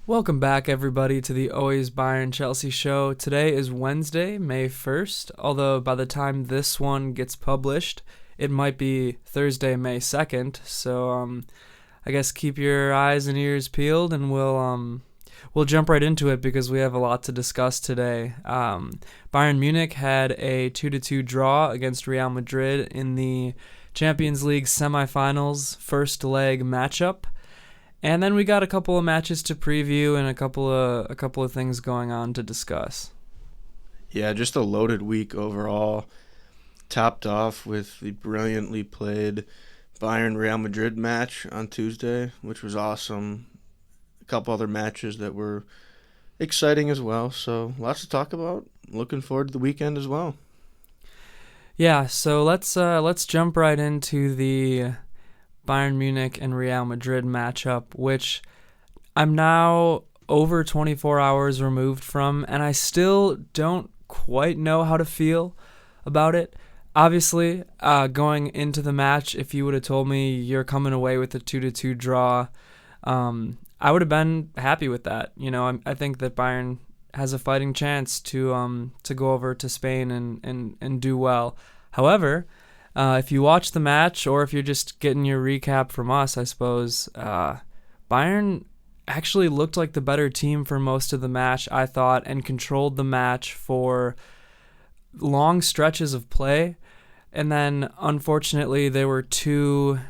Welcome back, everybody, to the Always Bayern Chelsea show. Today is Wednesday, May 1st, although by the time this one gets published, it might be Thursday, May 2nd. So, I guess keep your eyes and ears peeled, and we'll jump right into it because we have a lot to discuss today. Bayern Munich had a 2-2 draw against Real Madrid in the Champions League semifinals first leg matchup. And then we got a couple of matches to preview and a couple of things going on to discuss. Yeah, just a loaded week overall. Topped off with the brilliantly played Bayern Real Madrid match on Tuesday, which was awesome. A couple other matches that were exciting as well. So lots to talk about. Looking forward to the weekend as well. Yeah, so let's jump right into the Bayern Munich and Real Madrid matchup, which I'm now over 24 hours removed from, and I still don't quite know how to feel about it. Obviously, going into the match, if you would have told me you're coming away with a 2-2 draw, I would have been happy with that. You know, I think that Bayern has a fighting chance to go over to Spain and do well. However, if you watch the match, or if you're just getting your recap from us, I suppose, Bayern actually looked like the better team for most of the match, I thought, and controlled the match for long stretches of play. And then, unfortunately, there were two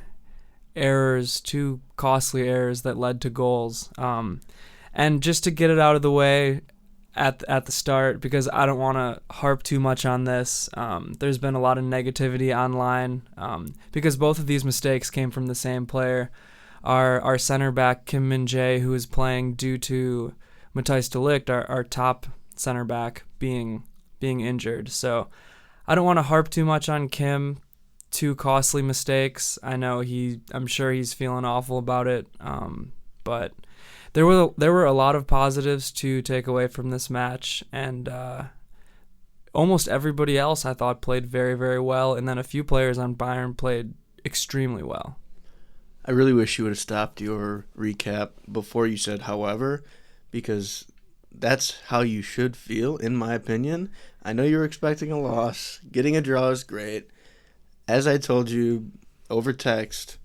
costly errors that led to goals. And just to get it out of the way at the start, because I don't want to harp too much on this. There's been a lot of negativity online because both of these mistakes came from the same player. Our center back, Kim Min-jae, who is playing due to Matthijs de Ligt, our top center back, being injured. So I don't want to harp too much on Kim. Two costly mistakes. I know I'm sure he's feeling awful about it. But there were a lot of positives to take away from this match, and almost everybody else I thought played very, very well, and then a few players on Bayern played extremely well. I really wish you would have stopped your recap before you said however, because that's how you should feel, in my opinion. I know you're expecting a loss. Getting a draw is great. As I told you over text,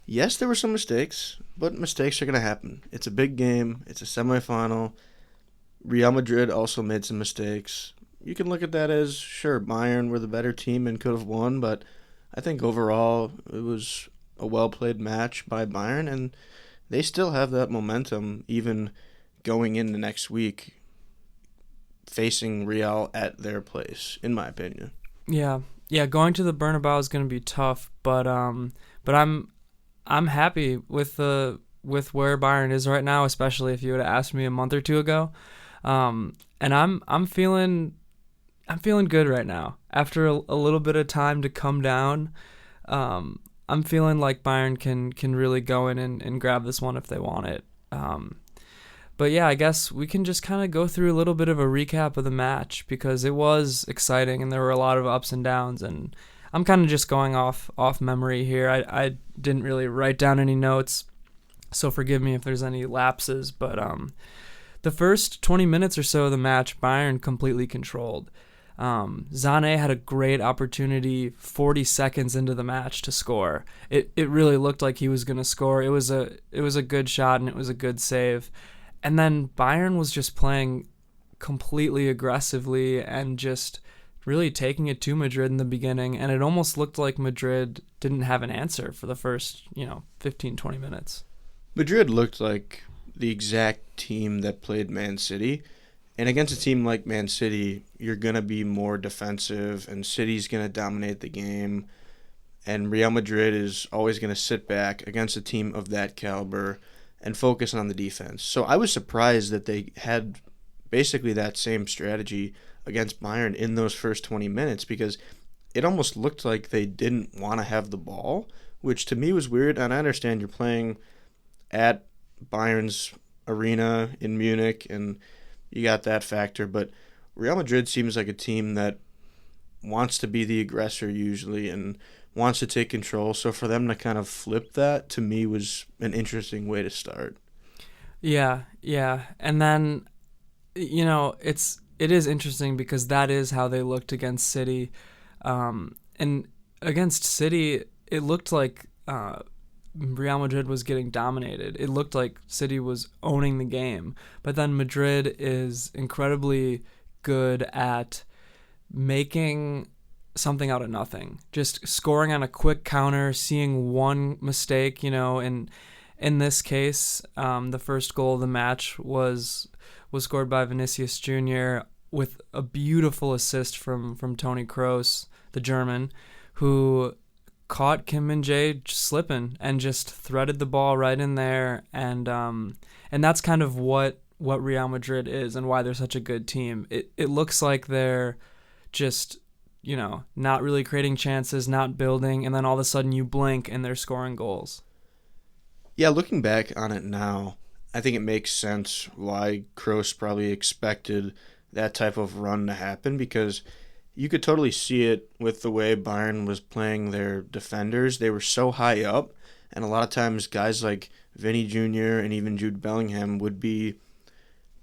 yes, there were some mistakes, but mistakes are going to happen. It's a big game. It's a semifinal. Real Madrid also made some mistakes. You can look at that as, sure, Bayern were the better team and could have won, but I think overall it was a well-played match by Bayern, and they still have that momentum even going into next week facing Real at their place, in my opinion. Yeah, going to the Bernabeu is going to be tough, but I'm happy with where Bayern is right now, especially if you would have asked me a month or two ago. And I'm feeling good right now. After a little bit of time to come down, I'm feeling like Bayern can really go in and grab this one if they want it. But yeah, I guess we can just kind of go through a little bit of a recap of the match because it was exciting and there were a lot of ups and downs, and I'm kind of just going off memory here. I didn't really write down any notes, so forgive me if there's any lapses. But the first 20 minutes or so of the match, Bayern completely controlled. Sané had a great opportunity 40 seconds into the match to score. It really looked like he was going to score. It was a good shot and it was a good save. And then Bayern was just playing completely aggressively and just really taking it to Madrid in the beginning, and it almost looked like Madrid didn't have an answer for the first, 15, 20 minutes. Madrid looked like the exact team that played Man City, and against a team like Man City, you're going to be more defensive, and City's going to dominate the game, and Real Madrid is always going to sit back against a team of that caliber and focus on the defense. So I was surprised that they had basically that same strategy against Bayern in those first 20 minutes because it almost looked like they didn't want to have the ball, which to me was weird. And I understand you're playing at Bayern's arena in Munich and you got that factor, but Real Madrid seems like a team that wants to be the aggressor usually and wants to take control. So for them to kind of flip that, to me, was an interesting way to start. Yeah, yeah. And then it is interesting because that is how they looked against City. And against City, it looked like Real Madrid was getting dominated. It looked like City was owning the game. But then Madrid is incredibly good at making something out of nothing. Just scoring on a quick counter, seeing one mistake, and in this case, the first goal of the match was scored by Vinicius Jr. with a beautiful assist from Toni Kroos, the German, who caught Kim Min Jae slipping and just threaded the ball right in there, and that's kind of what Real Madrid is and why they're such a good team. It looks like they're just not really creating chances, not building, and then all of a sudden you blink and they're scoring goals. Yeah, looking back on it now, I think it makes sense why Kroos probably expected that type of run to happen because you could totally see it with the way Bayern was playing their defenders. They were so high up, and a lot of times guys like Vinny Jr. and even Jude Bellingham would be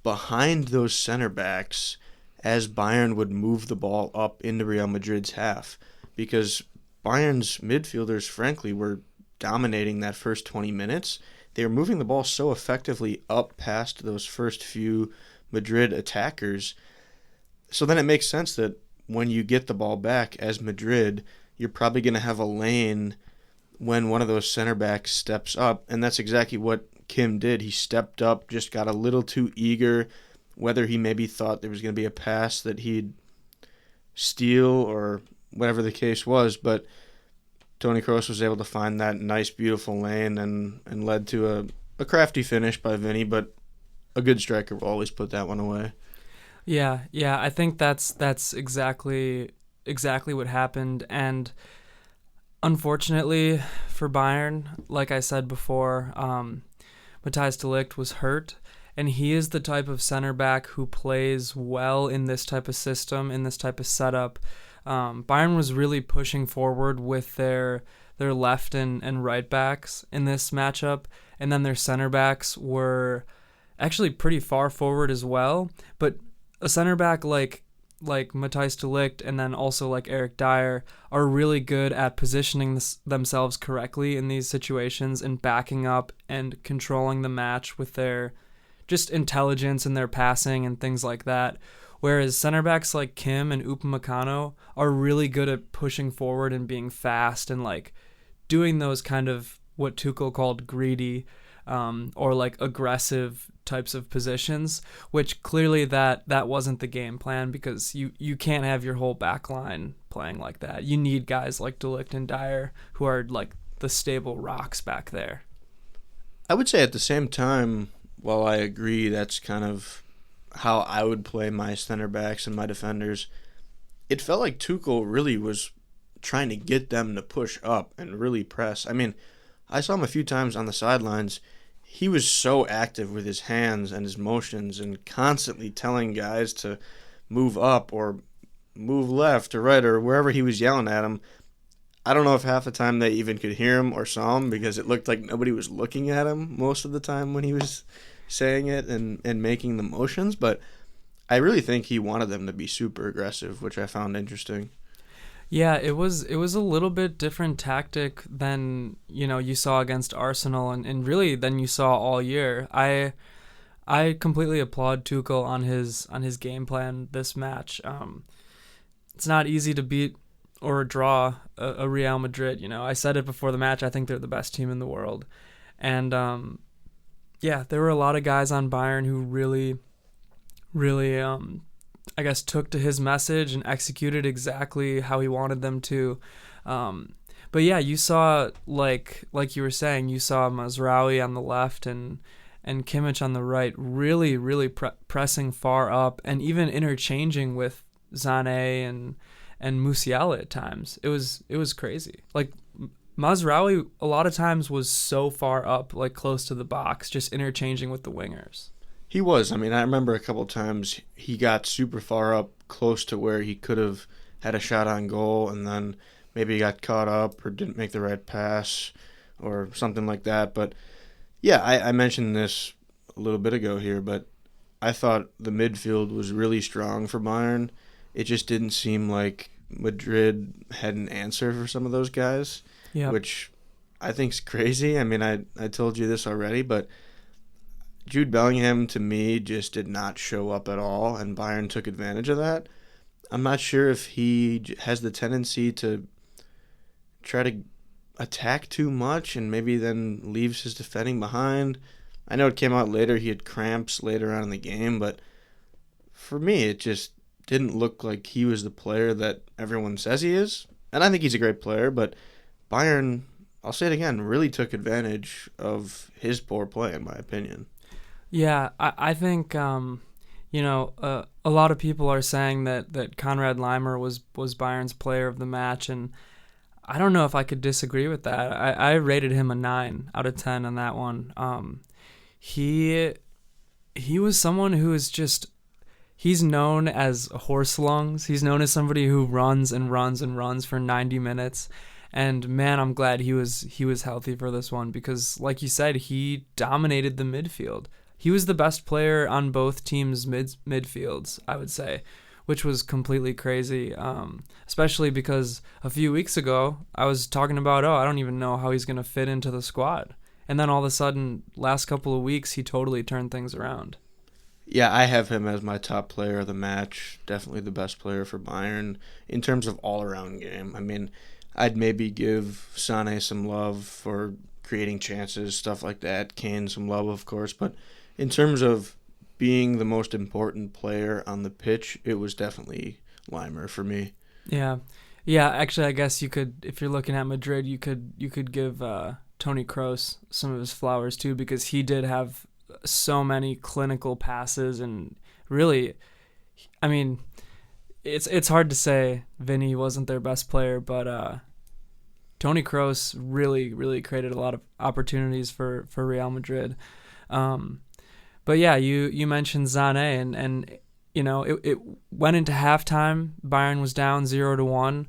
behind those center backs as Bayern would move the ball up into Real Madrid's half because Bayern's midfielders, frankly, were dominating that first 20 minutes. They were moving the ball so effectively up past those first few Madrid attackers. So then it makes sense that when you get the ball back as Madrid, you're probably going to have a lane when one of those center backs steps up. And that's exactly what Kim did. He stepped up, just got a little too eager, whether he maybe thought there was going to be a pass that he'd steal or whatever the case was. But Toni Kroos was able to find that nice, beautiful lane and led to a crafty finish by Vinny, but a good striker will always put that one away. Yeah, yeah, I think that's exactly what happened, and unfortunately for Bayern, like I said before, Matthijs de Ligt was hurt, and he is the type of center back who plays well in this type of system, in this type of setup. Bayern was really pushing forward with their left and right backs in this matchup, and then their center backs were actually pretty far forward as well. But a center back like Matthijs de Ligt and then also like Eric Dyer are really good at positioning themselves correctly in these situations and backing up and controlling the match with their just intelligence and their passing and things like that. Whereas center backs like Kim and Upamecano are really good at pushing forward and being fast and like doing those kind of what Tuchel called greedy or like aggressive types of positions, which clearly that wasn't the game plan because you can't have your whole back line playing like that. You need guys like De Ligt and Dyer who are like the stable rocks back there. I would say at the same time, while I agree that's kind of how I would play my center backs and my defenders, it felt like Tuchel really was trying to get them to push up and really press. I mean, I saw him a few times on the sidelines. He was so active with his hands and his motions and constantly telling guys to move up or move left or right or wherever he was yelling at them. I don't know if half the time they even could hear him or saw him because it looked like nobody was looking at him most of the time when he was saying it and making the motions, but I really think he wanted them to be super aggressive, which I found interesting. Yeah, it was a little bit different tactic than you saw against Arsenal and really than you saw all year. I completely applaud Tuchel on his game plan this match. It's not easy to beat or draw a Real Madrid. I said it before the match. I think they're the best team in the world, and yeah, there were a lot of guys on Bayern who really, I guess, took to his message and executed exactly how he wanted them to. But yeah, you saw like you were saying, you saw Mazraoui on the left and Kimmich on the right, really pressing far up and even interchanging with Sané and Musiala at times. It was crazy. Like Mazraoui a lot of times was so far up, like close to the box, just interchanging with the wingers. He was. I mean, I remember a couple times he got super far up close to where he could have had a shot on goal and then maybe he got caught up or didn't make the right pass or something like that. But yeah, I mentioned this a little bit ago here, but I thought the midfield was really strong for Bayern. It just didn't seem like Madrid had an answer for some of those guys, Yep. which I think's crazy. I mean, I told you this already, but Jude Bellingham to me just did not show up at all, and Bayern took advantage of that. I'm not sure if he has the tendency to try to attack too much and maybe then leaves his defending behind. I know it came out later he had cramps later on in the game, but for me it just didn't look like he was the player that everyone says he is. And I think he's a great player, but Bayern, I'll say it again, really took advantage of his poor play in my opinion. Yeah, I think a lot of people are saying that Konrad Leimer was Bayern's player of the match, and I don't know if I could disagree with that. I rated him a 9 out of 10 on that one. He was someone who is just, he's known as horse lungs. He's known as somebody who runs and runs and runs for 90 minutes. And man, I'm glad he was healthy for this one because, like you said, he dominated the midfield. He was the best player on both teams' midfields, I would say, which was completely crazy, especially because a few weeks ago I was talking about, I don't even know how he's going to fit into the squad. And then all of a sudden, last couple of weeks, he totally turned things around. Yeah, I have him as my top player of the match. Definitely the best player for Bayern in terms of all-around game. I mean, I'd maybe give Sané some love for creating chances, stuff like that. Kane some love, of course. But in terms of being the most important player on the pitch, it was definitely Leimer for me. Yeah. Yeah, actually, I guess you could, if you're looking at Madrid, you could give Toni Kroos some of his flowers too, because he did have so many clinical passes, and really, I mean, it's hard to say Vinny wasn't their best player, but Toni Kroos really created a lot of opportunities for Real Madrid. But yeah, you mentioned Sané, and it went into halftime. Bayern was down 0-1,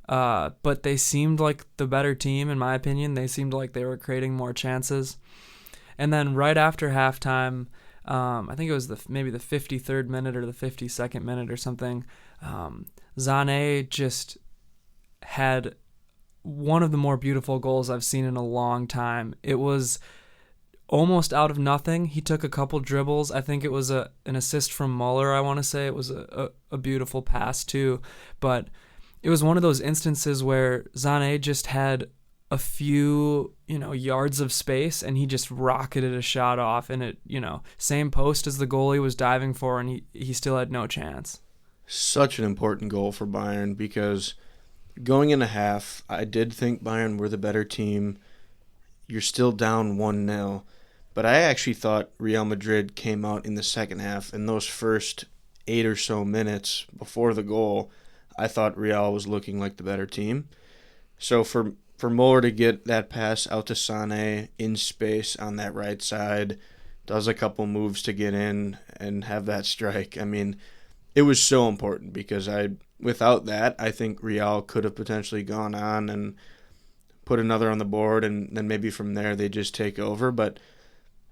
but they seemed like the better team, in my opinion. They seemed like they were creating more chances. And then right after halftime, I think it was maybe the 53rd minute or the 52nd minute or something, Sané just had one of the more beautiful goals I've seen in a long time. It was almost out of nothing. He took a couple dribbles. I think it was an assist from Muller, I want to say. It was a beautiful pass too. But it was one of those instances where Sané just had a few, yards of space, and he just rocketed a shot off, and it, same post as the goalie was diving for, and he still had no chance. Such an important goal for Bayern because going into half, I did think Bayern were the better team. You're still down 1-0. But I actually thought Real Madrid came out in the second half. In those first 8 or so minutes before the goal, I thought Real was looking like the better team. So for Muller to get that pass out to Sané in space on that right side, does a couple moves to get in and have that strike. I mean, it was so important because without that, I think Real could have potentially gone on and put another on the board, and then maybe from there they just take over. But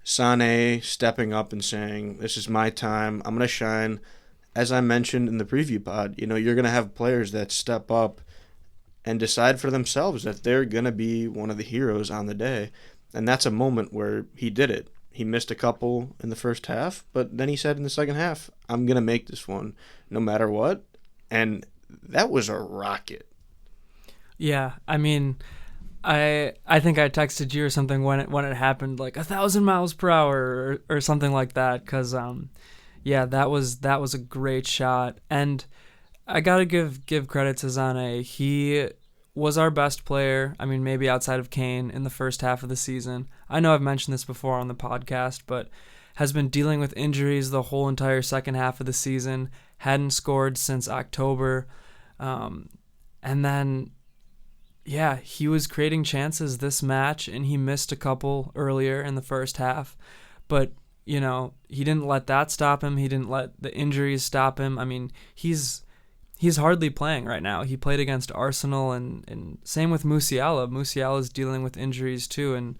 Sané stepping up and saying, this is my time, I'm going to shine. As I mentioned in the preview pod, you're going to have players that step up and decide for themselves that they're going to be one of the heroes on the day. And that's a moment where he did it. He missed a couple in the first half, but then he said in the second half, I'm going to make this one no matter what. And that was a rocket. Yeah, I mean, I think I texted you or something when it happened, like 1,000 miles per hour or something like that, because that was a great shot. And I gotta give credit to Sané. He was our best player. I mean, maybe outside of Kane in the first half of the season. I know I've mentioned this before on the podcast, but has been dealing with injuries the whole entire second half of the season. Hadn't scored since October, and then he was creating chances this match, and he missed a couple earlier in the first half, but he didn't let that stop him. He didn't let the injuries stop him. I mean, he's hardly playing right now. He played against Arsenal, and same with Musiala. Musiala's dealing with injuries too,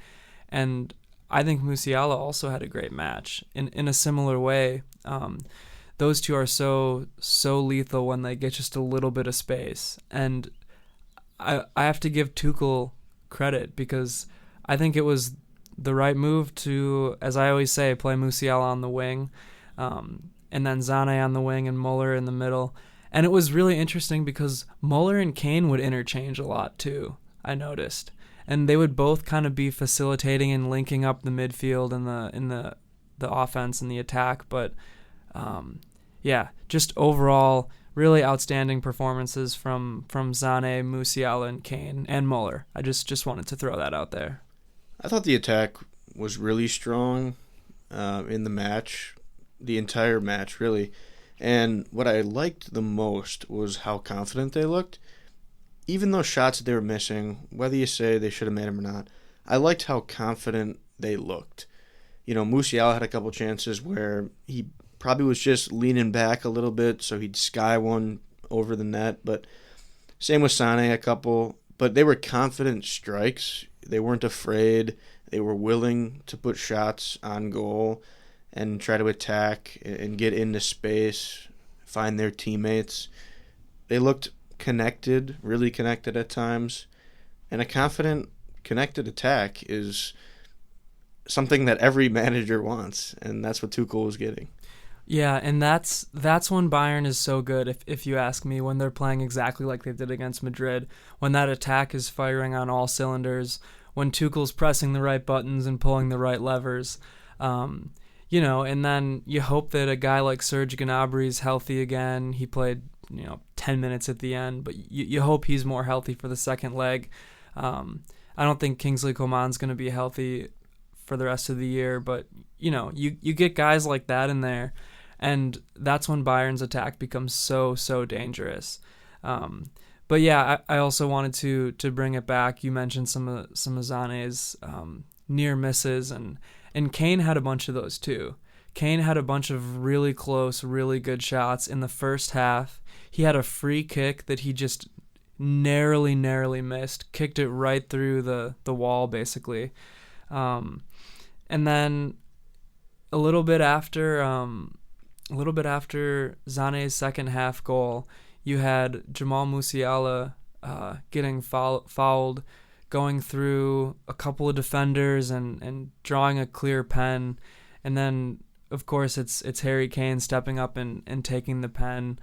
and I think Musiala also had a great match in a similar way. Those two are so lethal when they get just a little bit of space, and I have to give Tuchel credit because I think it was the right move to, as I always say, play Musiala on the wing, and then Zane on the wing and Muller in the middle. And it was really interesting because Muller and Kane would interchange a lot too, I noticed. And they would both kind of be facilitating and linking up the midfield and the offense and the attack. But yeah, just overall really outstanding performances from Zane, Musiala, and Kane and Muller. I just wanted to throw that out there. I thought the attack was really strong in the match, the entire match, really. And what I liked the most was how confident they looked. Even those shots that they were missing, whether you say they should have made them or not, I liked how confident they looked. You know, Musiala had a couple chances where he probably was just leaning back a little bit so he'd sky one over the net. But same with Sane, a couple. But they were confident strikes. They weren't afraid. They were willing to put shots on goal and try to attack and get into space, find their teammates. They looked connected, really connected at times. And a confident, connected attack is something that every manager wants, and that's what Tuchel was getting. Yeah, and that's when Bayern is so good, if you ask me, when they're playing exactly like they did against Madrid, when that attack is firing on all cylinders, when Tuchel's pressing the right buttons and pulling the right levers. And then you hope that a guy like Serge Gnabry is healthy again. He played 10 minutes at the end, but you hope he's more healthy for the second leg. I don't think Kingsley Coman's going to be healthy for the rest of the year, but you get guys like that in there, and that's when Bayern's attack becomes so dangerous. But yeah, I also wanted to bring it back. You mentioned some of Zane's near misses, and Kane had a bunch of those too. Kane had a bunch of really close, really good shots in the first half. He had a free kick that he just narrowly missed, kicked it right through the wall basically. And then a little bit after Zane's second half goal, you had Jamal Musiala getting fouled, going through a couple of defenders and drawing a clear pen, and then of course it's Harry Kane stepping up and taking the pen.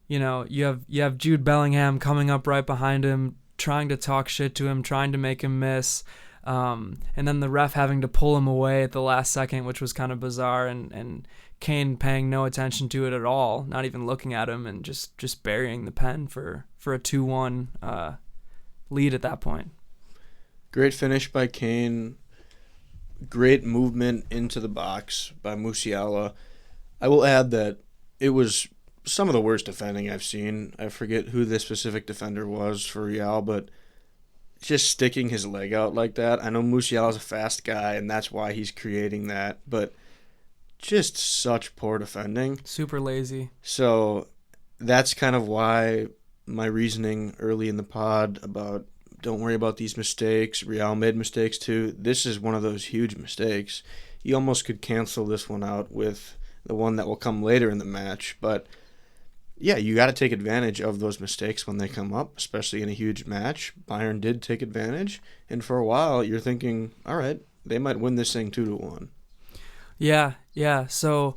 You have Jude Bellingham coming up right behind him, trying to talk shit to him, trying to make him miss. And then the ref having to pull him away at the last second, which was kind of bizarre, and Kane paying no attention to it at all, not even looking at him, and just burying the pen for a 2-1 lead at that point. Great finish by Kane. Great movement into the box by Musiala. I will add that it was some of the worst defending I've seen. I forget who the specific defender was for Real, but just sticking his leg out like that. I know Musiala's a fast guy, and that's why he's creating that, but just such poor defending. Super lazy. So that's kind of why my reasoning early in the pod about don't worry about these mistakes. Real made mistakes too. This is one of those huge mistakes. You almost could cancel this one out with the one that will come later in the match, but yeah, you got to take advantage of those mistakes when they come up, especially in a huge match. Bayern did take advantage, and for a while you're thinking, all right, they might win this thing 2-1. Yeah. So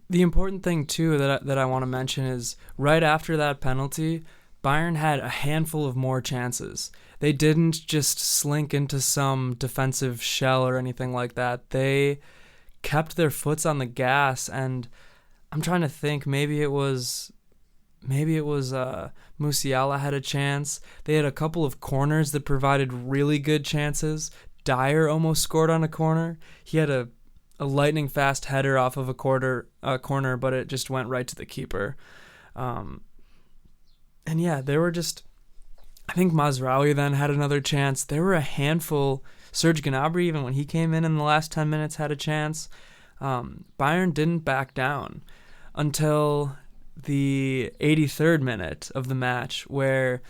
the important thing too that I want to mention is right after that penalty, Bayern had a handful of more chances. They didn't just slink into some defensive shell or anything like that. They kept their foots on the gas, and I'm trying to think, maybe it was Musiala had a chance. They had a couple of corners that provided really good chances. Dyer almost scored on a corner. He had a lightning fast header off of a corner, but it just went right to the keeper. And yeah, there were just, I think Mazraoui then had another chance. There were a handful. Serge Gnabry, even when he came in the last 10 minutes, had a chance. Bayern didn't back down until the 83rd minute of the match, where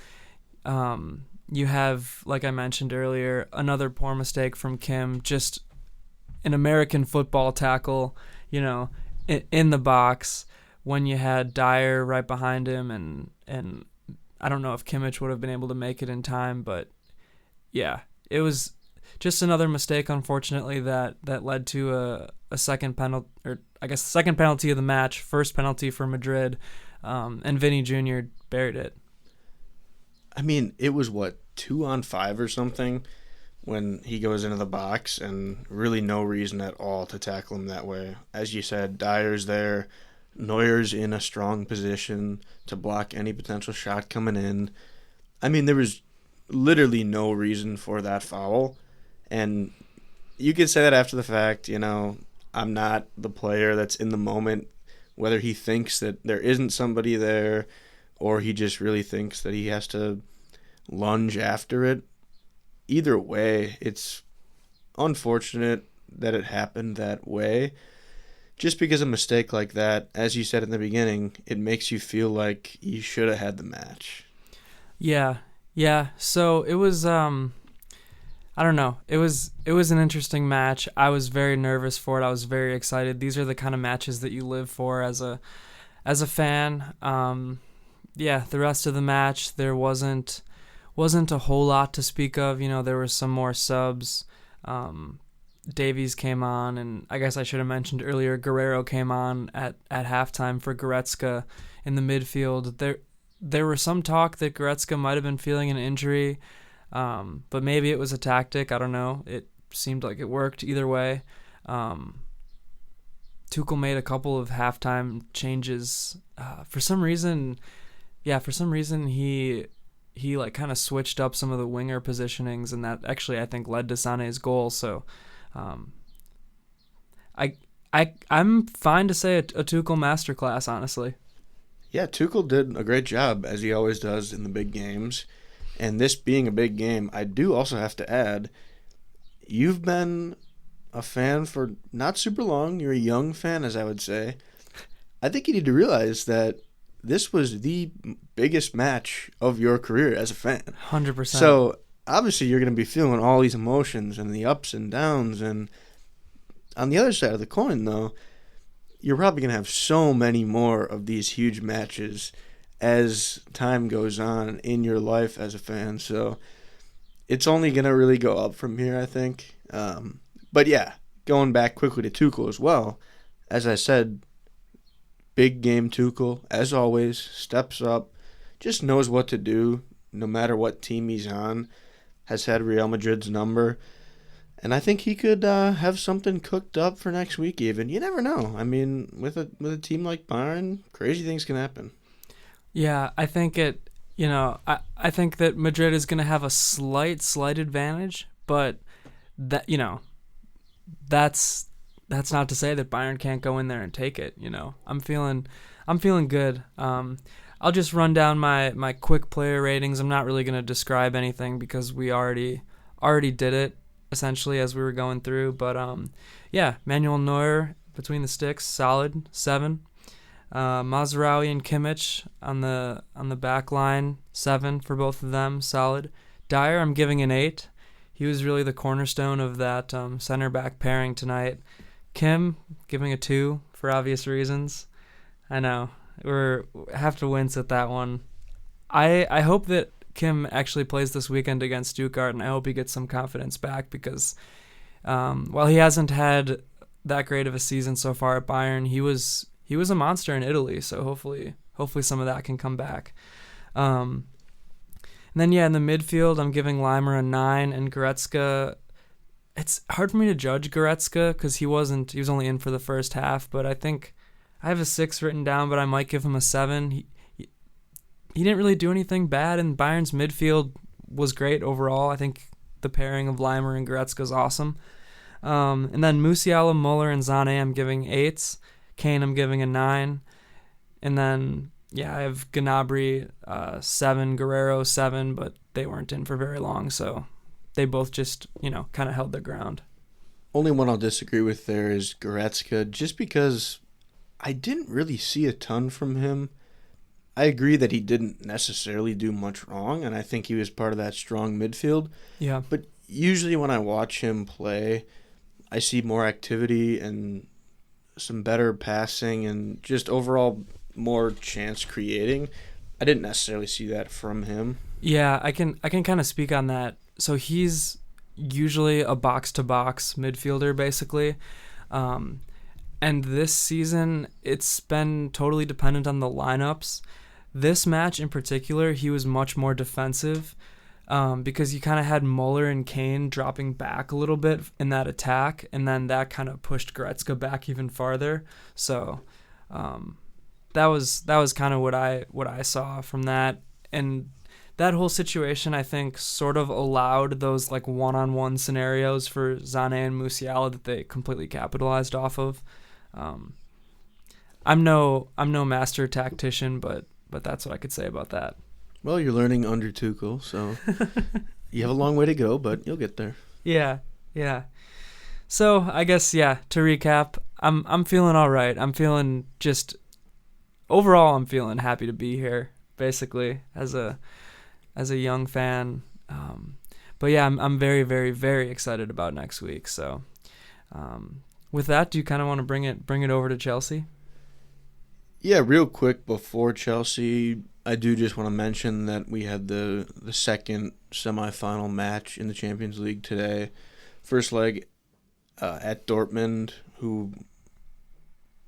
You have, like I mentioned earlier, another poor mistake from Kim, just an American football tackle, in the box when you had Dyer right behind him, and I don't know if Kimmich would have been able to make it in time, but yeah, it was just another mistake, unfortunately, that led to a second penalty, or I guess the second penalty of the match, first penalty for Madrid, and Vinny Jr. buried it. I mean, it was what, 2-on-5 or something when he goes into the box, and really no reason at all to tackle him that way. As you said, Dyer's there, Neuer's in a strong position to block any potential shot coming in. I mean, there was literally no reason for that foul, and you could say that after the fact. I'm not the player that's in the moment, whether he thinks that there isn't somebody there or he just really thinks that he has to lunge after it. Either way, it's unfortunate that it happened that way. Just because a mistake like that, as you said in the beginning, it makes you feel like you should have had the match. Yeah. So it was I don't know. It was an interesting match. I was very nervous for it. I was very excited. These are the kind of matches that you live for as a fan. The rest of the match there wasn't a whole lot to speak of. There were some more subs. Davies came on, and I guess I should have mentioned earlier, Guerrero came on at halftime for Goretzka in the midfield. There were some talk that Goretzka might have been feeling an injury, but maybe it was a tactic. I don't know. It seemed like it worked either way. Tuchel made a couple of halftime changes. For some reason, he like kind of switched up some of the winger positionings, and that actually I think led to Sané's goal. So, I'm fine to say a Tuchel masterclass, honestly. Yeah, Tuchel did a great job, as he always does in the big games. And this being a big game, I do also have to add, you've been a fan for not super long. You're a young fan, as I would say. I think you need to realize that this was the biggest match of your career as a fan. 100%. So, obviously, you're going to be feeling all these emotions and the ups and downs. And on the other side of the coin, though, you're probably going to have so many more of these huge matches as time goes on in your life as a fan. So it's only going to really go up from here, I think. But yeah, going back quickly to Tuchel as well, as I said, big game Tuchel, as always, steps up, just knows what to do no matter what team he's on, has had Real Madrid's number. And I think he could have something cooked up for next week even. You never know. I mean, with a team like Bayern, crazy things can happen. Yeah, I think I think that Madrid is going to have a slight advantage, but that that's not to say that Bayern can't go in there and take it. I'm feeling good. I'll just run down my quick player ratings. I'm not really going to describe anything because we already did it essentially as we were going through. But Manuel Neuer between the sticks, solid 7. Mazraoui and Kimmich on the back line, 7 for both of them, solid. Dyer, I'm giving an 8. He was really the cornerstone of that center back pairing tonight. Kim, giving a 2 for obvious reasons. I know we have to wince at that one. I hope that Kim actually plays this weekend against Stuttgart, and I hope he gets some confidence back because while he hasn't had that great of a season so far at Bayern, he was a monster in Italy, so hopefully some of that can come back. And then in the midfield, I'm giving Leimer a 9, and Goretzka. It's hard for me to judge Goretzka because he was only in for the first half, but I think I have a 6 written down, but I might give him a 7. He didn't really do anything bad, and Bayern's midfield was great overall. I think the pairing of Leimer and Goretzka is awesome. And then Musiala, Muller, and Sané, I'm giving 8s. Kane, I'm giving a 9. And then, I have Gnabry, 7, Guerrero, 7, but they weren't in for very long, so they both just, kind of held their ground. Only one I'll disagree with there is Goretzka, just because I didn't really see a ton from him. I agree that he didn't necessarily do much wrong, and I think he was part of that strong midfield. Yeah. But usually when I watch him play, I see more activity and some better passing and just overall more chance creating. I didn't necessarily see that from him. Yeah, I can kind of speak on that. So he's usually a box to box midfielder basically. Um, and this season it's been totally dependent on the lineups. This match in particular, he was much more defensive, because you kind of had Muller and Kane dropping back a little bit in that attack, and then that kind of pushed Goretzka back even farther. So um, that was kind of what I saw from that, and that whole situation I think sort of allowed those like one-on-one scenarios for Sané and Musiala that they completely capitalized off of. Um, I'm no master tactician, but that's what I could say about that. Well, you're learning under Tuchel, so you have a long way to go, but you'll get there. Yeah, yeah. So I guess yeah. To recap, I'm feeling all right. I'm feeling just overall. I'm feeling happy to be here. Basically, as a young fan. But yeah, I'm very very very excited about next week. So with that, do you kind of want to bring it over to Chelsea? Yeah, real quick before Chelsea, I do just want to mention that we had the second semifinal match in the Champions League today. First leg at Dortmund, who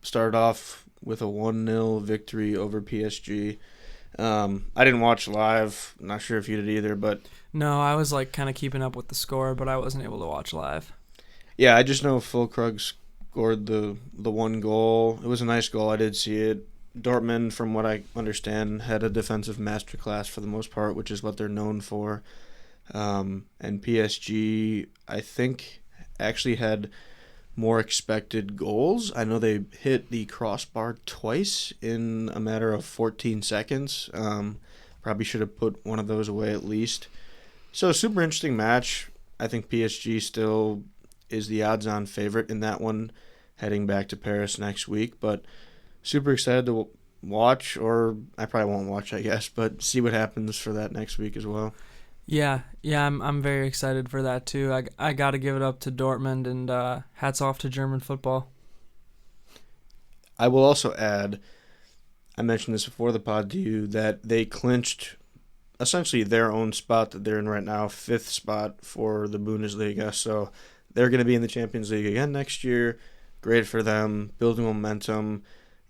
started off with a 1-0 victory over PSG. I didn't watch live. Not sure if you did either, but No, I was like kind of keeping up with the score, but I wasn't able to watch live. yeah, I just know Füllkrug scored the one goal. It was a nice goal. I did see it. Dortmund, from what I understand, had a defensive masterclass for the most part, which is what they're known for. And PSG, I think, actually had more expected goals. I know they hit the crossbar twice in a matter of 14 seconds. Probably should have put one of those away at least. So, super interesting match. I think PSG still is the odds-on favorite in that one, heading back to Paris next week. But super excited to watch, or I probably won't watch, I guess, but see what happens for that next week as well. Yeah, I'm very excited for that too. I got to give it up to Dortmund, and hats off to German football. I will also add, I mentioned this before the pod to you, that they clinched essentially their own spot that they're in right now, fifth spot for the Bundesliga. So they're going to be in the Champions League again next year. Great for them, building momentum.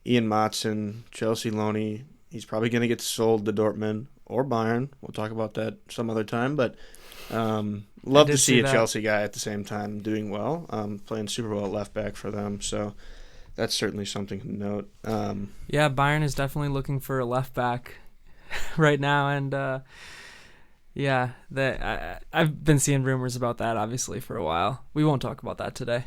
Ian Maatsen, Chelsea Loney, he's probably going to get sold to Dortmund or Bayern. We'll talk about that some other time. But love to see a Chelsea guy at the same time doing well, playing super well at left back for them. So that's certainly something to note. Yeah, Bayern is definitely looking for a left back right now, and yeah, I've been seeing rumors about that obviously for a while. We won't talk about that today.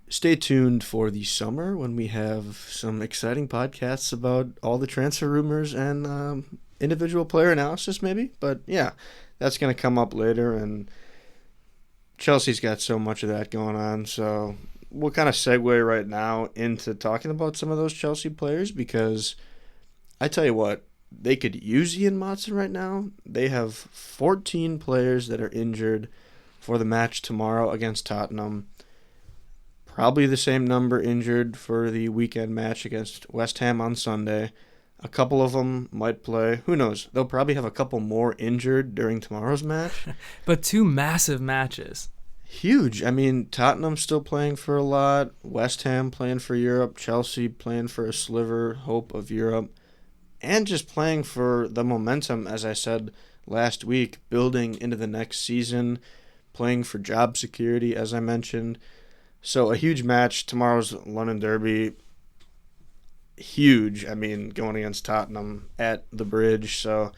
Stay tuned for the summer when we have some exciting podcasts about all the transfer rumors and individual player analysis maybe. But yeah, that's going to come up later, and Chelsea's got so much of that going on. So we'll kind of segue right now into talking about some of those Chelsea players, because I tell you what, they could use Ian Maatsen right now. They have 14 players that are injured for the match tomorrow against Tottenham. Probably the same number injured for the weekend match against West Ham on Sunday. A couple of them might play. Who knows? They'll probably have a couple more injured during tomorrow's match. But two massive matches. Huge. I mean, Tottenham's still playing for a lot. West Ham playing for Europe. Chelsea playing for a sliver, hope of Europe. And just playing for the momentum, as I said last week, building into the next season, playing for job security, as I mentioned. So a huge match. Tomorrow's London Derby. Huge. I mean, going against Tottenham at the Bridge. So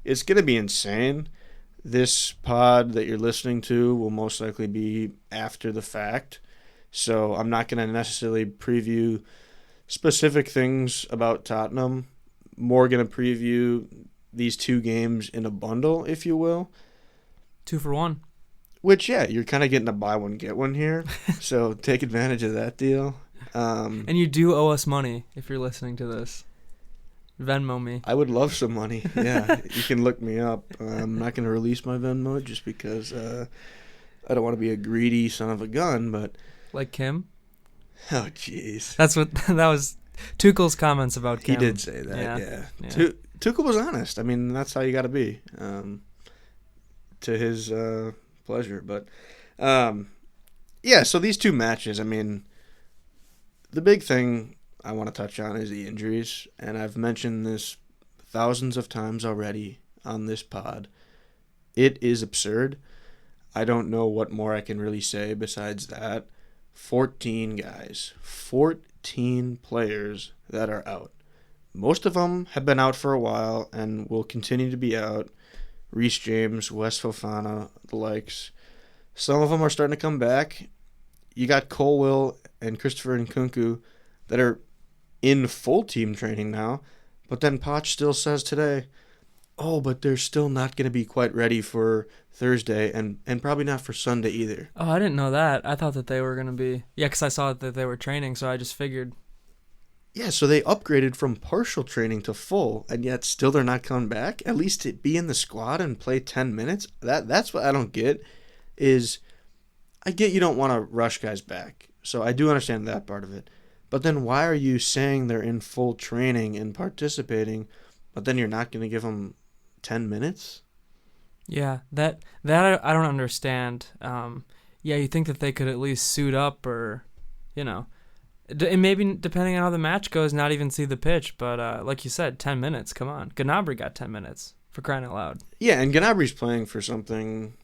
it's going to be insane. This pod that you're listening to will most likely be after the fact. So I'm not going to necessarily preview specific things about Tottenham. More going to preview these two games in a bundle, if you will. 2 for 1. Which, yeah, you're kind of getting a buy one, get one here. So take advantage of that deal. And you do owe us money if you're listening to this. Venmo me. I would love some money. Yeah, you can look me up. I'm not going to release my Venmo just because I don't want to be a greedy son of a gun, but... Like Kim? Oh, jeez. That's what that was. Tuchel's comments about Kim. He did say that, yeah. Tuchel was honest. I mean, that's how you got to be, to his pleasure. But, yeah, so these two matches, I mean, the big thing I want to touch on is the injuries, and I've mentioned this thousands of times already on this pod. It is absurd. I don't know what more I can really say besides that. 14 guys, 14 players that are out. Most of them have been out for a while and will continue to be out. Reece James, Wes Fofana, the likes. Some of them are starting to come back. You got Colwill and Christopher Nkunku that are in full team training now, but then Poch still says today, oh, but they're still not going to be quite ready for Thursday and probably not for Sunday either. Oh, I didn't know that. I thought that they were going to be... Yeah, because I saw that they were training, so I just figured... Yeah, so they upgraded from partial training to full, and yet still they're not coming back? At least to be in the squad and play 10 minutes? That's what I don't get, is... I get you don't want to rush guys back, so I do understand that part of it. But then why are you saying they're in full training and participating, but then you're not going to give them 10 minutes? Yeah, that I don't understand. Yeah, you think that they could at least suit up or, and maybe depending on how the match goes, not even see the pitch. But like you said, 10 minutes, come on. Gnabry got 10 minutes, for crying out loud. Yeah, and Gnabry's playing for something.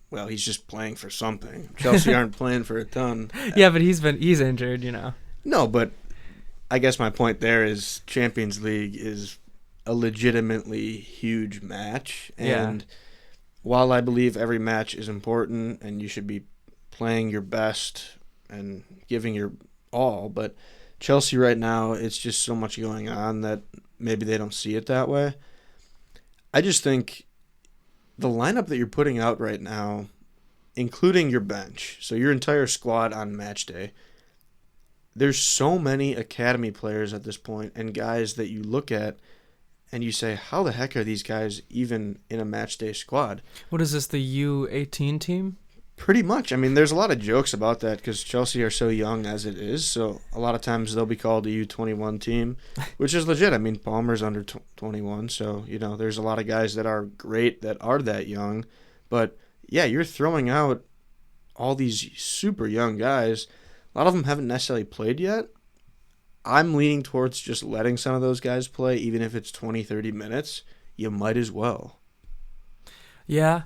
Well, he's just playing for something. Chelsea aren't playing for a ton. Yeah, but he's injured, No, but I guess my point there is Champions League is a legitimately huge match. And while I believe every match is important and you should be playing your best and giving your all, but Chelsea right now, it's just so much going on that maybe they don't see it that way. I just think the lineup that you're putting out right now, including your bench, so your entire squad on match day, there's so many academy players at this point and guys that you look at and you say, how the heck are these guys even in a match day squad? What is this, the U18 team? Pretty much. I mean, there's a lot of jokes about that because Chelsea are so young as it is. So a lot of times they'll be called a U21 team, which is legit. I mean, Palmer's under 21. So, there's a lot of guys that are great that are that young. But, yeah, you're throwing out all these super young guys. A lot of them haven't necessarily played yet. I'm leaning towards just letting some of those guys play, even if it's 20, 30 minutes. You might as well. Yeah,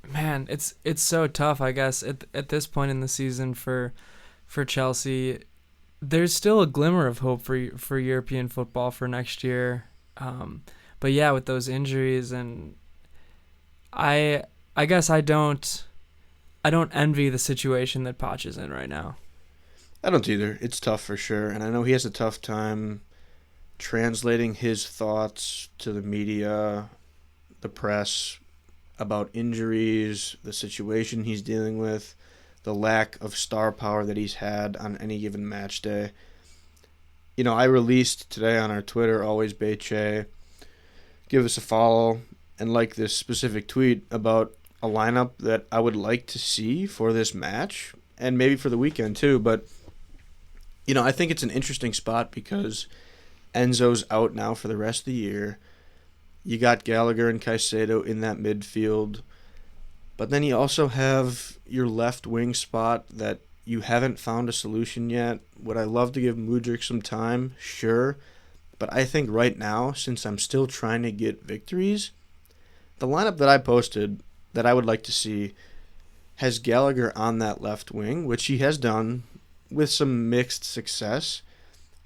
man, it's so tough, I guess, at this point in the season for Chelsea. There's still a glimmer of hope for European football for next year. But yeah, with those injuries, and I guess I don't envy the situation that Poch is in right now. I don't either. It's tough for sure, and I know he has a tough time translating his thoughts to the media, the press, about injuries, the situation he's dealing with, the lack of star power that he's had on any given match day. I released today on our Twitter, Always Beche, give us a follow, and like this specific tweet about a lineup that I would like to see for this match, and maybe for the weekend too, but I think it's an interesting spot because Enzo's out now for the rest of the year. You got Gallagher and Caicedo in that midfield. But then you also have your left wing spot that you haven't found a solution yet. Would I love to give Mudryk some time? Sure. But I think right now, since I'm still trying to get victories, the lineup that I posted that I would like to see has Gallagher on that left wing, which he has done with some mixed success.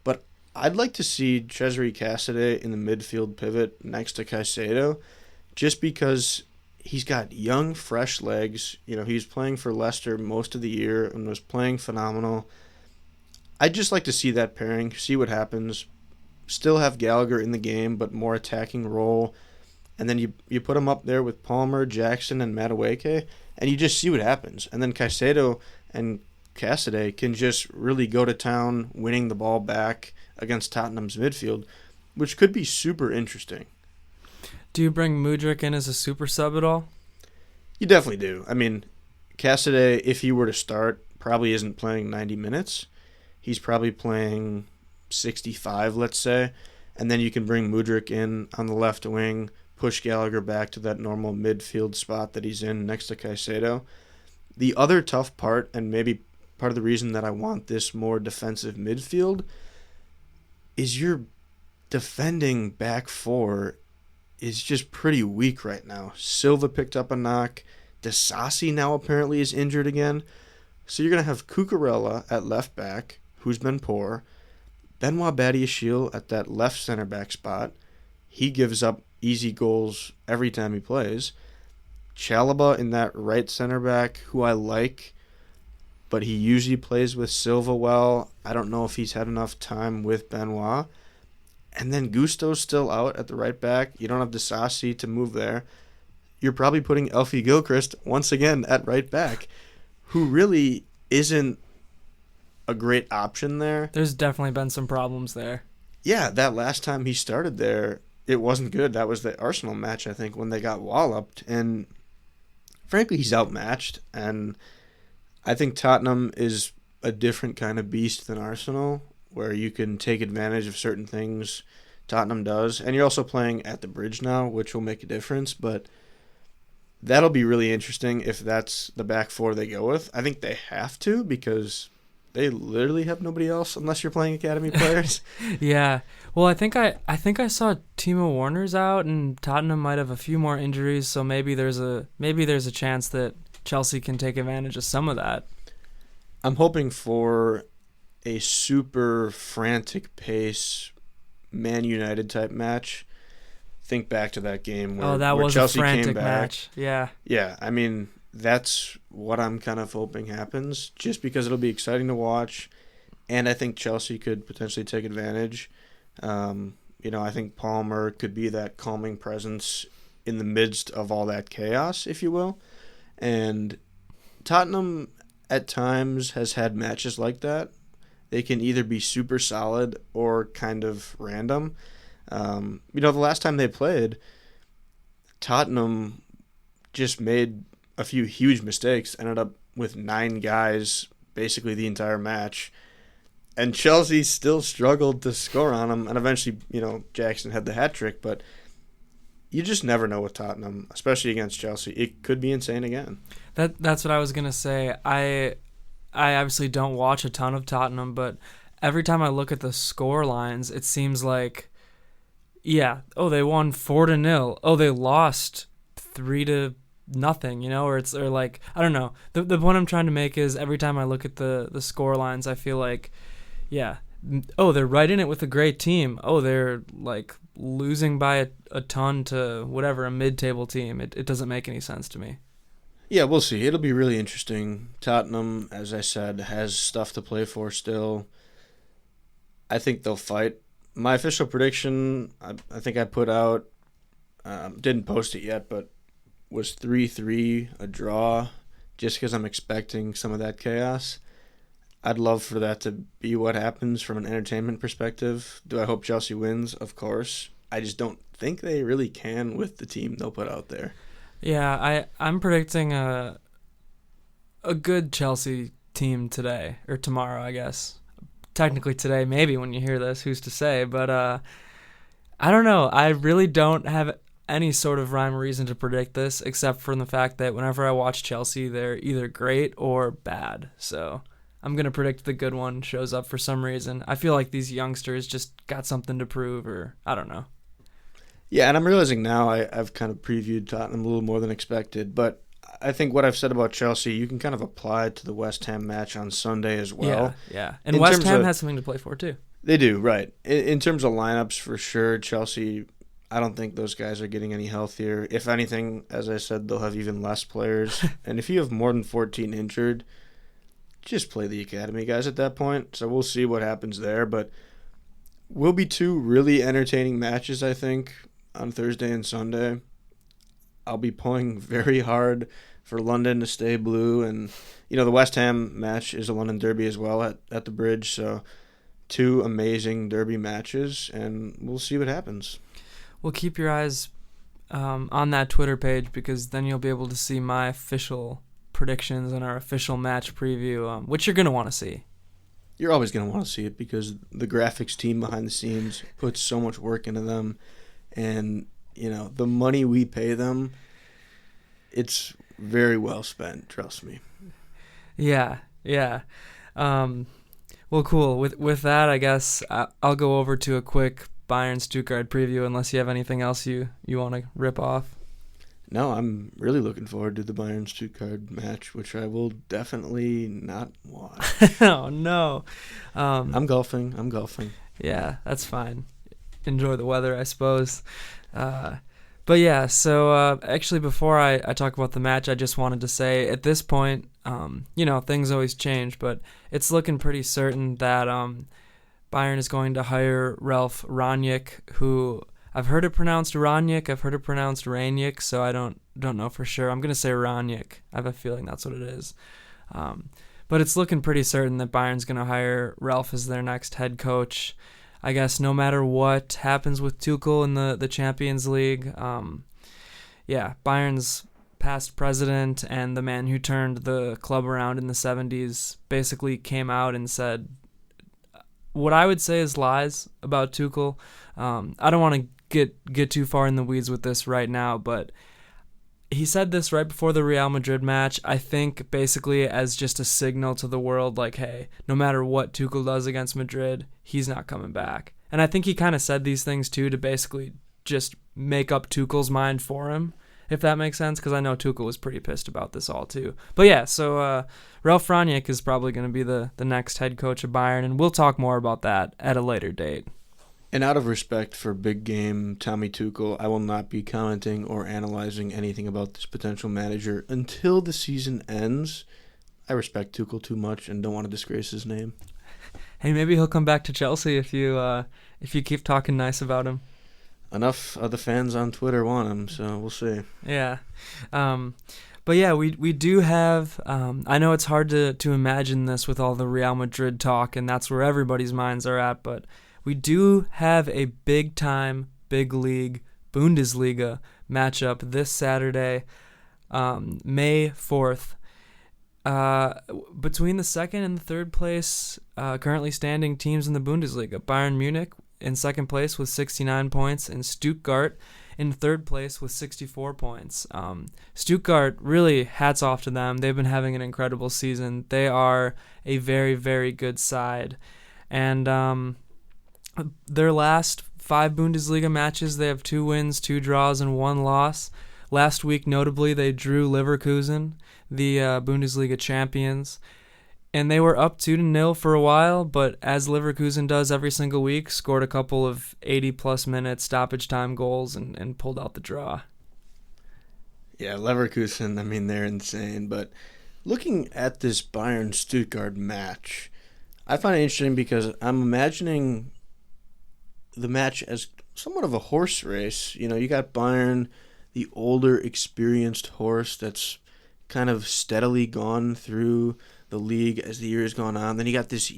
But I'd like to see Cesare Cassidy in the midfield pivot next to Caicedo, just because he's got young, fresh legs. He was playing for Leicester most of the year and was playing phenomenal. I'd just like to see that pairing, see what happens. Still have Gallagher in the game, but more attacking role. And then you put him up there with Palmer, Jackson, and Madueke, and you just see what happens. And then Caicedo and Cassidy can just really go to town, winning the ball back against Tottenham's midfield, which could be super interesting. Do you bring Mudryk in as a super sub at all? You definitely do. I mean, Cassidy, if he were to start, probably isn't playing 90 minutes. He's probably playing 65, let's say. And then you can bring Mudryk in on the left wing, push Gallagher back to that normal midfield spot that he's in next to Caicedo. The other tough part, and maybe part of the reason that I want this more defensive midfield, is your defending back four is just pretty weak right now. Silva picked up a knock. Disasi now apparently is injured again. So you're going to have Cucurella at left back, who's been poor. Benoit Badiashile at that left center back spot. He gives up easy goals every time he plays. Chalaba in that right center back, who I like, but he usually plays with Silva well. I don't know if he's had enough time with Benoit. And then Gusto's still out at the right back. You don't have Disasi to move there. You're probably putting Elfie Gilchrist once again at right back, who really isn't a great option there. There's definitely been some problems there. Yeah, that last time he started there, it wasn't good. That was the Arsenal match, I think, when they got walloped. And frankly, he's outmatched. And I think Tottenham is a different kind of beast than Arsenal, where you can take advantage of certain things Tottenham does. And you're also playing at the Bridge now, which will make a difference. But that'll be really interesting if that's the back four they go with. I think they have to, because they literally have nobody else unless you're playing academy players. Yeah. Well, I think I saw Timo Werner's out, and Tottenham might have a few more injuries, so maybe there's a chance that Chelsea can take advantage of some of that. I'm hoping for a super frantic pace Man United type match. Think back to that game where, that where was Chelsea a frantic came back. match. Yeah. Yeah, I mean, that's what I'm kind of hoping happens, just because it'll be exciting to watch, and I think Chelsea could potentially take advantage. I think Palmer could be that calming presence in the midst of all that chaos, if you will. And Tottenham at times has had matches like that. They can either be super solid or kind of random. The last time they played, Tottenham just made a few huge mistakes, ended up with 9 guys basically the entire match. And Chelsea still struggled to score on them. And eventually, Jackson had the hat trick. But you just never know with Tottenham, especially against Chelsea. It could be insane again. That's what I was going to say. I obviously don't watch a ton of Tottenham, but every time I look at the score lines, it seems like, they won 4-0. Oh, they lost 3-0, or like, I don't know. The point I'm trying to make is every time I look at the score lines, I feel like, they're right in it with a great team. Oh, they're like losing by a ton to whatever, a mid-table team. It doesn't make any sense to me. Yeah, we'll see. It'll be really interesting. Tottenham, as I said, has stuff to play for still. I think they'll fight. My official prediction, I think I put out, didn't post it yet, but was 3-3, a draw, just because I'm expecting some of that chaos. I'd love for that to be what happens from an entertainment perspective. Do I hope Chelsea wins? Of course. I just don't think they really can with the team they'll put out there. Yeah, I'm predicting a good Chelsea team today, or tomorrow, I guess. Technically today, maybe when you hear this, who's to say? But I don't know. I really don't have any sort of rhyme or reason to predict this, except for the fact that whenever I watch Chelsea, they're either great or bad. So I'm going to predict the good one shows up for some reason. I feel like these youngsters just got something to prove, or I don't know. Yeah, and I'm realizing now I've kind of previewed Tottenham a little more than expected, but I think what I've said about Chelsea, you can kind of apply to the West Ham match on Sunday as well. Yeah. And West Ham has something to play for, too. They do, right. In terms of lineups, for sure, Chelsea, I don't think those guys are getting any healthier. If anything, as I said, they'll have even less players. And if you have more than 14 injured, just play the academy guys at that point. So we'll see what happens there. But will be 2 really entertaining matches, I think, on Thursday and Sunday. I'll be pulling very hard for London to stay blue. And, the West Ham match is a London derby as well at the Bridge. So two amazing derby matches, and we'll see what happens. Well, keep your eyes on that Twitter page, because then you'll be able to see my official predictions and our official match preview, which you're going to want to see. You're always going to want to see it because the graphics team behind the scenes puts so much work into them. And, the money we pay them, it's very well spent, trust me. Yeah. Well, cool. With that, I guess I'll go over to a quick Bayern Stuttgart preview unless you have anything else you want to rip off. No, I'm really looking forward to the Bayern Stuttgart match, which I will definitely not watch. Oh, no. I'm golfing. Yeah, that's fine. Enjoy the weather, I suppose. But yeah, so actually before I talk about the match, I just wanted to say at this point, things always change, but it's looking pretty certain that Bayern is going to hire Ralf Rangnick, who I've heard it pronounced Rangnick, I've heard it pronounced Rangnick, so I don't know for sure. I'm going to say Rangnick. I have a feeling that's what it is. But it's looking pretty certain that Bayern's going to hire Ralf as their next head coach. I guess no matter what happens with Tuchel in the Champions League, Bayern's past president and the man who turned the club around in the 70s basically came out and said what I would say is lies about Tuchel. I don't want to get too far in the weeds with this right now, but he said this right before the Real Madrid match, I think basically as just a signal to the world, like, hey, no matter what Tuchel does against Madrid, he's not coming back. And I think he kind of said these things too to basically just make up Tuchel's mind for him, if that makes sense, because I know Tuchel was pretty pissed about this all too. But yeah, so Ralf Rangnick is probably going to be the next head coach of Bayern, and we'll talk more about that at a later date. And out of respect for big game Tommy Tuchel, I will not be commenting or analyzing anything about this potential manager until the season ends. I respect Tuchel too much and don't want to disgrace his name. Hey, maybe he'll come back to Chelsea if you keep talking nice about him. Enough of the fans on Twitter want him, so we'll see. Yeah. But yeah, we do have, I know it's hard to imagine this with all the Real Madrid talk, and that's where everybody's minds are at, but we do have a big-time, big league Bundesliga matchup this Saturday, May 4th, between the second and the third place currently standing teams in the Bundesliga. Bayern Munich in second place with 69 points, and Stuttgart in third place with 64 points. Stuttgart, really hats off to them. They've been having an incredible season. They are a very, very good side. And their last 5 Bundesliga matches, they have 2 wins, 2 draws, and 1 loss. Last week, notably, they drew Leverkusen, the Bundesliga champions. And they were up 2-0 for a while, but as Leverkusen does every single week, scored a couple of 80-plus minute stoppage time goals and pulled out the draw. Yeah, Leverkusen, I mean, they're insane. But looking at this Bayern-Stuttgart match, I find it interesting because I'm imagining the match as somewhat of a horse race. You know, you got Bayern, the older, experienced horse that's kind of steadily gone through the league as the year has gone on. Then you got this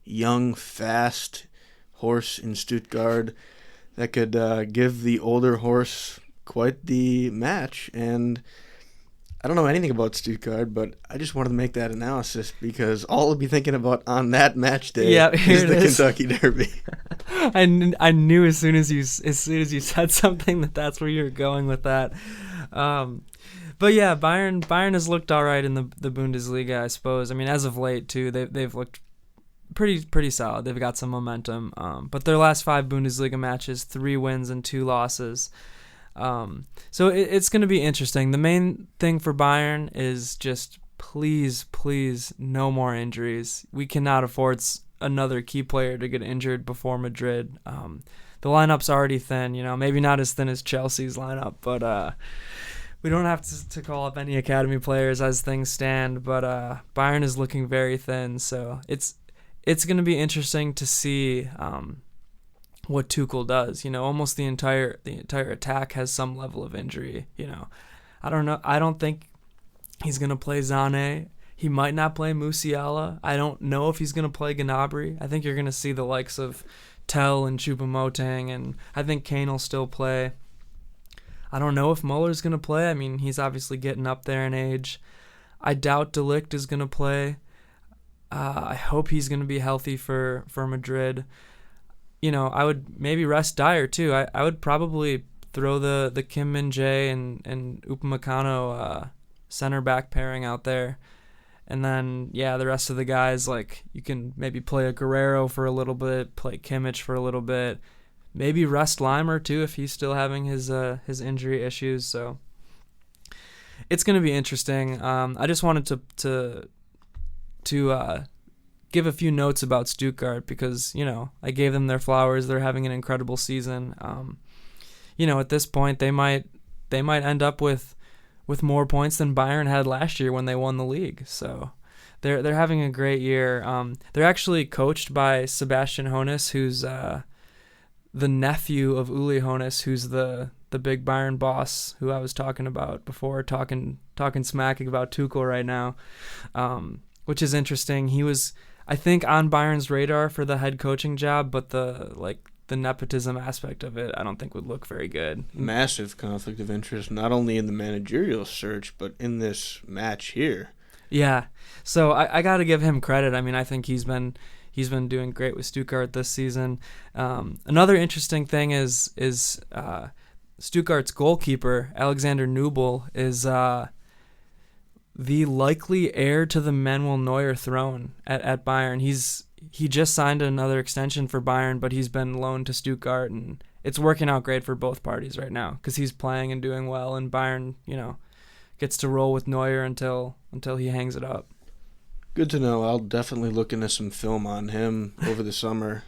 young, fast horse in Stuttgart that could give the older horse quite the match. And I don't know anything about Stuttgart, but I just wanted to make that analysis because all I'll be thinking about on that match day is the Kentucky Derby. I knew as soon as you said something that's where you were going with that. But yeah, Bayern has looked all right in the Bundesliga, I suppose. I mean, as of late too, they've looked pretty solid. They've got some momentum. But their last 5 Bundesliga matches, 3 wins and 2 losses. So it's going to be interesting. The main thing for Bayern is just please, no more injuries. We cannot afford another key player to get injured before Madrid. The lineup's already thin, maybe not as thin as Chelsea's lineup, but we don't have to call up any academy players as things stand. But Bayern is looking very thin, so it's going to be interesting to see what Tuchel does. Almost the entire attack has some level of injury. I don't know. I don't think He's going to play Zane. He might not play Musiala. I don't know if he's going to play Gnabry. I think you're going to see the likes of Tell and Choupo-Moting, and I think Kane will still play. I don't know if Muller's going to play. I mean, he's obviously getting up there in age. I doubt De Ligt is going to play. I hope he's going to be healthy for Madrid. I would maybe rest Dyer too. I would probably throw the Kim Min-jae and Upamecano center back pairing out there. And then, the rest of the guys, like, you can maybe play a Guerrero for a little bit, play Kimmich for a little bit. Maybe rest Limer too if he's still having his injury issues. So it's going to be interesting. I just wanted to give a few notes about Stuttgart because, I gave them their flowers. They're having an incredible season. At this point, they might end up with more points than Bayern had last year when they won the league. So they're having a great year. They're actually coached by Sebastian Hoeneß, who's the nephew of Uli Hoeneß, who's the big Bayern boss who I was talking about before, talking smack about Tuchel right now, which is interesting. He was, I think, on Bayern's radar for the head coaching job, but the nepotism aspect of it I don't think would look very good. Massive conflict of interest, not only in the managerial search, but in this match here. Yeah, so I got to give him credit. I mean, I think he's been doing great with Stuttgart this season. Another interesting thing is Stuttgart's goalkeeper, Alexander Nubel, is the likely heir to the Manuel Neuer throne at Bayern. He just signed another extension for Bayern, but he's been loaned to Stuttgart, and it's working out great for both parties right now because he's playing and doing well, and Bayern, gets to roll with Neuer until he hangs it up. Good to know. I'll definitely look into some film on him over the summer.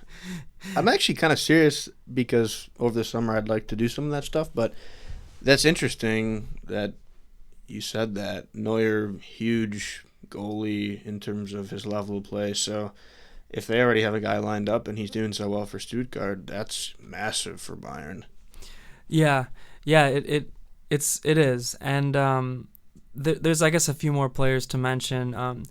I'm actually kind of serious because over the summer I'd like to do some of that stuff, but that's interesting that you said that. Neuer, huge goalie in terms of his level of play, so if they already have a guy lined up and he's doing so well for Stuttgart, that's massive for Bayern. Yeah, it is, and there's I guess a few more players to mention.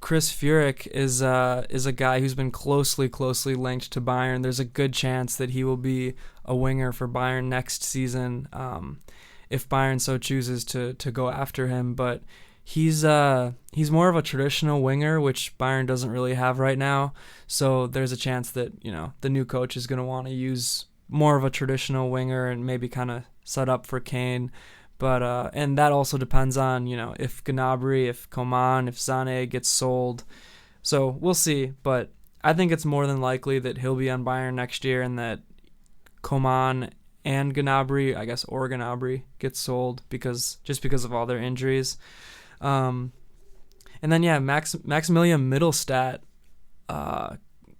Chris Führich is a guy who's been closely linked to Bayern. There's a good chance that he will be a winger for Bayern next season, if Bayern so chooses to go after him. But he's more of a traditional winger, which Bayern doesn't really have right now. So there's a chance that the new coach is going to want to use more of a traditional winger and maybe kind of set up for Kane. But and that also depends on if Gnabry, if Coman, if Sané gets sold. So we'll see. But I think it's more than likely that he'll be on Bayern next year, and that Coman and Gnabry, I guess, or Gnabry gets sold because of all their injuries. And then Maximilian Mittelstadt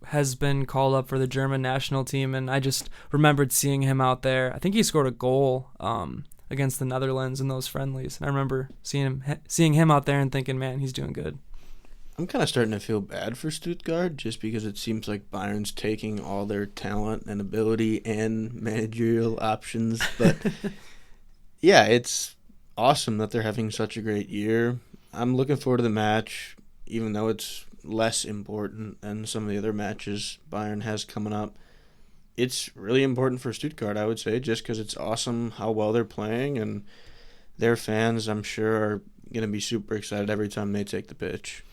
has been called up for the German national team, and I just remembered seeing him out there. I think he scored a goal against the Netherlands in those friendlies, and I remember seeing him out there and thinking, man, he's doing good. I'm kind of starting to feel bad for Stuttgart just because it seems like Bayern's taking all their talent and ability and managerial options, but yeah, it's awesome that they're having such a great year. I'm looking forward to the match, even though it's less important than some of the other matches Bayern has coming up. It's really important for Stuttgart, I would say, just because it's awesome how well they're playing, and their fans, I'm sure, are going to be super excited every time they take the pitch.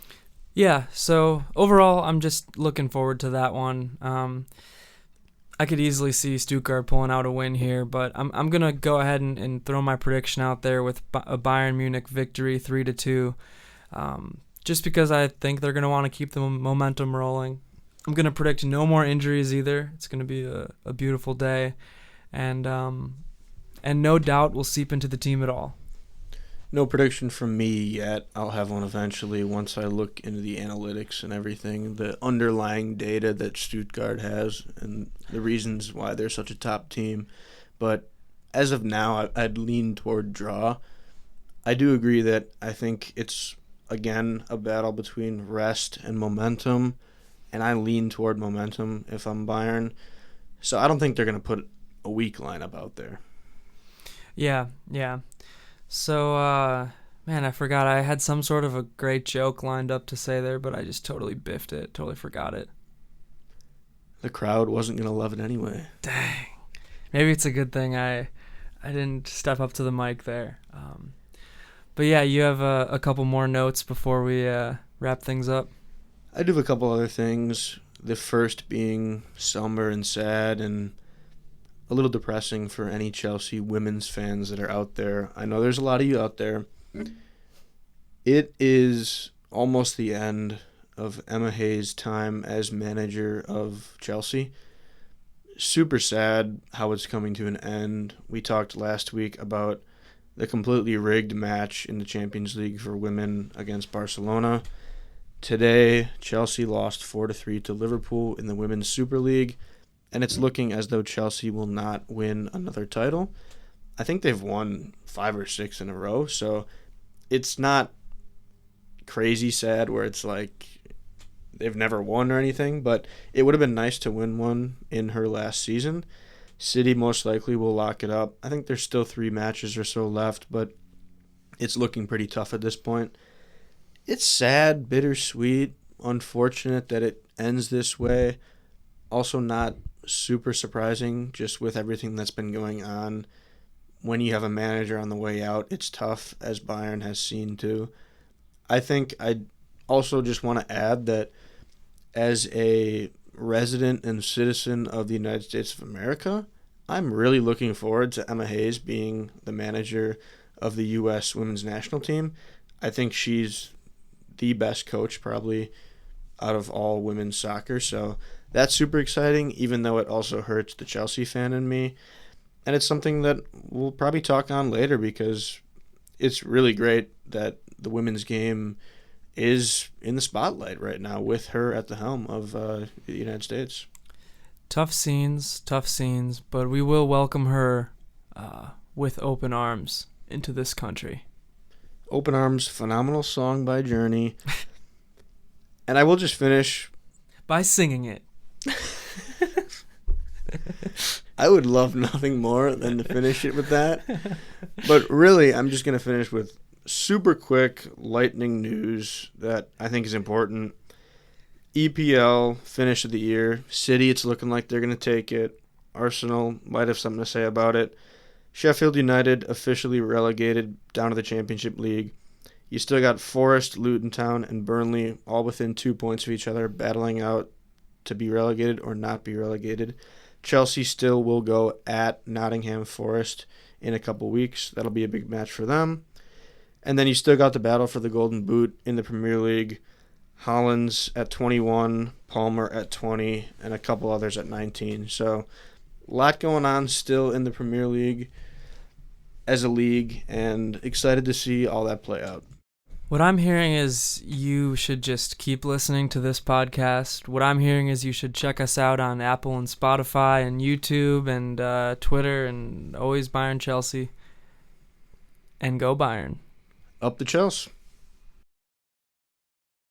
Yeah, so overall, I'm just looking forward to that one. I could easily see Stuttgart pulling out a win here, but I'm going to go ahead and throw my prediction out there with a Bayern Munich victory 3-2, just because I think they're going to want to keep the momentum rolling. I'm going to predict no more injuries either. It's going to be a beautiful day, and no doubt will seep into the team at all. No prediction from me yet. I'll have one eventually once I look into the analytics and everything, the underlying data that Stuttgart has and the reasons why they're such a top team. But as of now, I'd lean toward draw. I do agree that I think it's, again, a battle between rest and momentum, and I lean toward momentum if I'm Bayern. So I don't think they're going to put a weak lineup out there. Yeah. So Man, I forgot. I had some sort of a great joke lined up to say there, but I just totally biffed it. Totally forgot it. The crowd wasn't going to love it anyway. Dang. Maybe it's a good thing I didn't step up to the mic there. But yeah, you have a couple more notes before we wrap things up. I do have a couple other things. The first being somber and sad and a little depressing for any Chelsea women's fans that are out there. I know there's a lot of you out there. It is almost the end of Emma Hayes' time as manager of Chelsea. Super sad how it's coming to an end. We talked last week about the completely rigged match in the Champions League for women against Barcelona. Today, Chelsea lost 4-3 to Liverpool in the Women's Super League, and it's looking as though Chelsea will not win another title. I think they've won 5 or 6 in a row, so it's not crazy sad where it's like they've never won or anything, but it would have been nice to win one in her last season. City most likely will lock it up. I think there's still 3 matches or so left, but it's looking pretty tough at this point. It's sad, bittersweet, unfortunate that it ends this way. Also not super surprising just with everything that's been going on. When you have a manager on the way out, it's tough, as Bayern has seen too. I think I also just want to add that as a resident and citizen of the United States of America, I'm really looking forward to Emma Hayes being the manager of the U.S. women's national team. I think she's the best coach probably out of all women's soccer, so that's super exciting, even though it also hurts the Chelsea fan in me. And it's something that we'll probably talk on later because it's really great that the women's game is in the spotlight right now with her at the helm of the United States. Tough scenes, but we will welcome her with open arms into this country. Open Arms, phenomenal song by Journey. And I will just finish by singing it. I would love nothing more than to finish it with that. But really, I'm just going to finish with super quick lightning news that I think is important. EPL finish of the year. City, it's looking like they're going to take it. Arsenal might have something to say about it. Sheffield United officially relegated down to the Championship League. You still got Forest, Luton Town, and Burnley all within 2 points of each other, battling out to be relegated or not be relegated. Chelsea still will go at Nottingham Forest in a couple weeks. That'll be a big match for them. And then you still got the battle for the Golden Boot in the Premier League. Holland's at 21, Palmer at 20, and a couple others at 19. So a lot going on still in the Premier League as a league, and excited to see all that play out. What I'm hearing is you should just keep listening to this podcast. What I'm hearing is you should check us out on Apple and Spotify and YouTube and Twitter and always Bayern Chelsea. And go Bayern. Up the Chelsea.